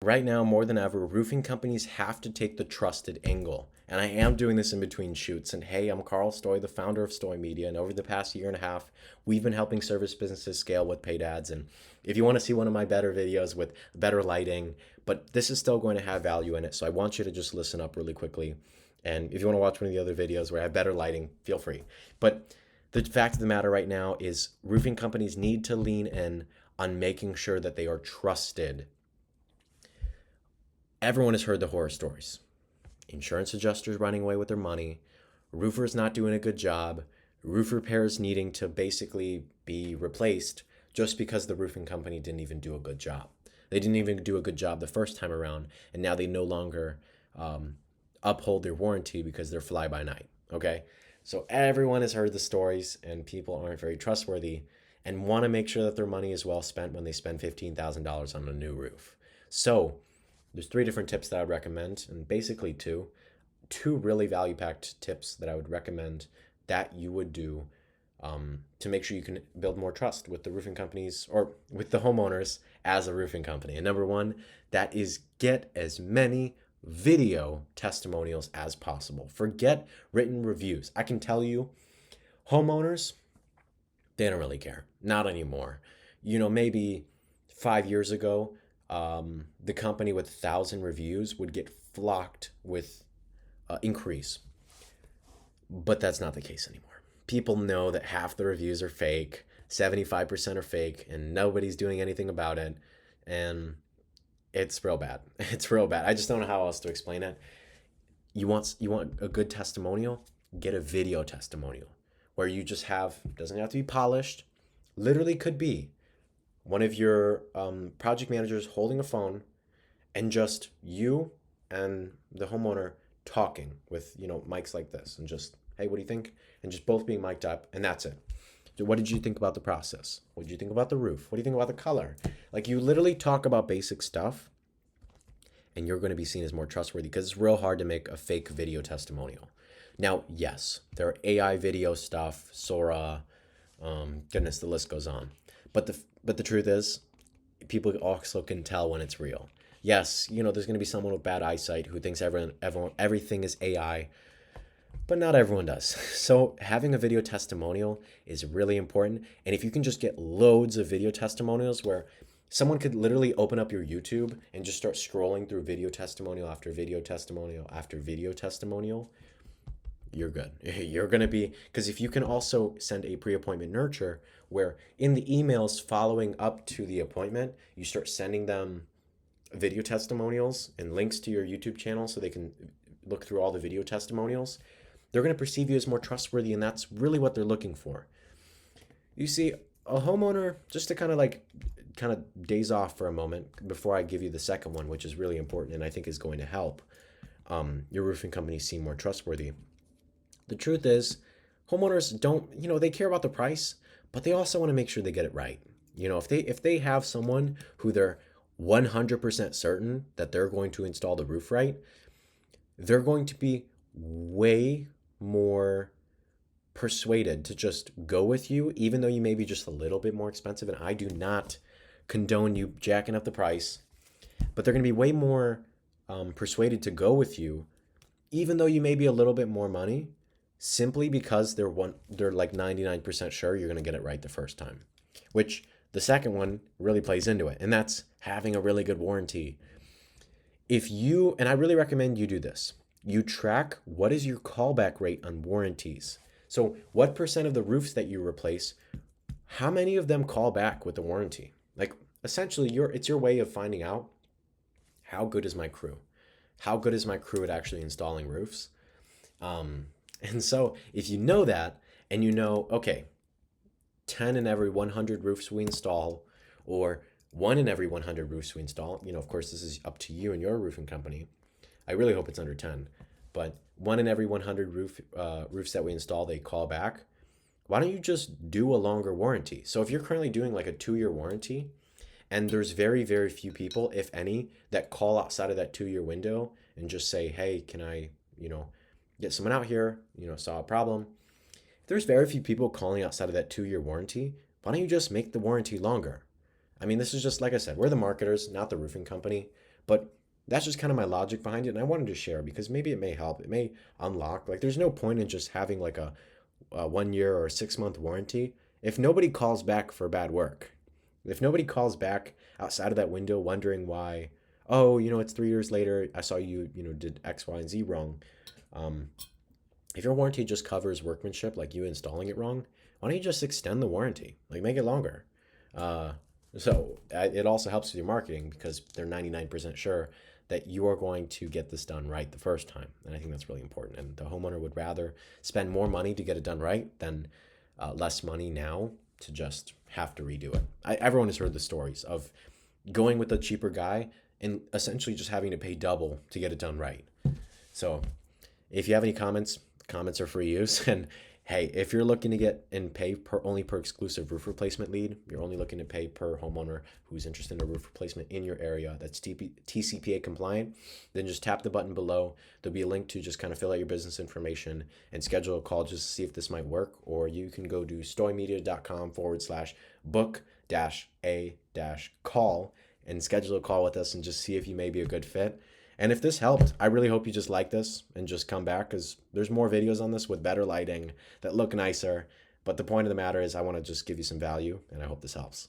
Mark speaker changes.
Speaker 1: right now, more than ever, roofing companies have to take the trusted angle. And I am doing this in between shoots. And hey, I'm Carl Stoy, the founder of Stoy Media. And over the past year and a half, we've been helping service businesses scale with paid ads. And if you want to see one of my better videos with better lighting, but this is still going to have value in it. So I want you to just listen up really quickly. And if you want to watch one of the other videos where I have better lighting, feel free. But the fact of the matter right now is roofing companies need to lean in on making sure that they are trusted. Everyone has heard the horror stories. Insurance adjusters running away with their money, roofers not doing a good job, roof repairs needing to basically be replaced just because the roofing company didn't even do a good job. They didn't even do a good job the first time around, and now they no longer uphold their warranty because they're fly by night. Okay? So everyone has heard the stories, and people aren't very trustworthy and want to make sure that their money is well spent when they spend $15,000 on a new roof. So there's 3 different tips that I would recommend, and basically two really value-packed tips that I would recommend that you would do to make sure you can build more trust with the roofing companies or with the homeowners as a roofing company. And number 1, that is get as many video testimonials as possible. Forget written reviews. I can tell you, homeowners, they don't really care. Not anymore. Maybe 5 years ago, the company with 1,000 reviews would get flocked with increase. But that's not the case anymore. People know that half the reviews are fake, 75% are fake, and nobody's doing anything about it. And it's real bad. It's real bad. I just don't know how else to explain it. You want a good testimonial? Get a video testimonial where you just doesn't have to be polished, literally could be one of your project managers holding a phone and just you and the homeowner talking with, mics like this and just, hey, what do you think? And just both being mic'd up, and that's it. What did you think about the process? What did you think about the roof? What do you think about the color? Like, you literally talk about basic stuff, and you're going to be seen as more trustworthy because it's real hard to make a fake video testimonial. Now, yes, there are AI video stuff, Sora, goodness, the list goes on. But the truth is, people also can tell when it's real. Yes, there's going to be someone with bad eyesight who thinks everything is AI, but not everyone does. So having a video testimonial is really important. And if you can just get loads of video testimonials where someone could literally open up your YouTube and just start scrolling through video testimonial after video testimonial after video testimonial, you're good. You're going to be, because if you can also send a pre-appointment nurture where in the emails following up to the appointment, you start sending them video testimonials and links to your YouTube channel so they can look through all the video testimonials, they're going to perceive you as more trustworthy, and that's really what they're looking for. You see, a homeowner, just to kind of daze off for a moment before I give you the second one, which is really important and I think is going to help your roofing company seem more trustworthy. The truth is, homeowners don't, they care about the price, but they also want to make sure they get it right. If they have someone who they're 100% certain that they're going to install the roof right, they're going to be way more persuaded to just go with you, even though you may be just a little bit more expensive. And I do not condone you jacking up the price, but they're going to be way more persuaded to go with you, even though you may be a little bit more money, simply because they're like 99% sure you're going to get it right the first time, which the second one really plays into it, and that's having a really good warranty. And I really recommend you do this, you track what is your callback rate on warranties. So what percent of the roofs that you replace, how many of them call back with the warranty? Like, essentially, it's your way of finding out, how good is my crew? How good is my crew at actually installing roofs? And so if you know that, and okay, 10 in every 100 roofs we install, or 1 in every 100 roofs we install, of course, this is up to you and your roofing company. I really hope it's under 10, but 1 in every 100 roofs that we install, they call back. Why don't you just do a longer warranty? So if you're currently doing like a 2-year warranty, and there's very, very few people, if any, that call outside of that 2-year window and just say, hey, can I, get someone out here, saw a problem. If there's very few people calling outside of that 2-year warranty, why don't you just make the warranty longer? I mean, this is just, like I said, we're the marketers, not the roofing company, But that's just kind of my logic behind it, and I wanted to share because maybe it may help. It may unlock. Like, there's no point in just having like a 1 year or a 6 month warranty if nobody calls back for bad work. If nobody calls back outside of that window wondering why, oh, it's 3 years later, I saw you, did X, Y, and Z wrong. Um, if your warranty just covers workmanship, like you installing it wrong, why don't you just extend the warranty? Like, make it longer. Uh, it also helps with your marketing because they're 99% sure that you are going to get this done right the first time. And I think that's really important. And the homeowner would rather spend more money to get it done right than less money now to just have to redo it. Everyone has heard the stories of going with a cheaper guy and essentially just having to pay double to get it done right. So if you have any comments, comments are free use. And hey, if you're looking to get and pay only per exclusive roof replacement lead, you're only looking to pay per homeowner who's interested in a roof replacement in your area that's TCPA compliant, then just tap the button below. There'll be a link to just kind of fill out your business information and schedule a call just to see if this might work. Or you can go to stoymedia.com/book-a-call and schedule a call with us and just see if you may be a good fit. And if this helped, I really hope you just like this and just come back because there's more videos on this with better lighting that look nicer. But the point of the matter is I want to just give you some value, and I hope this helps.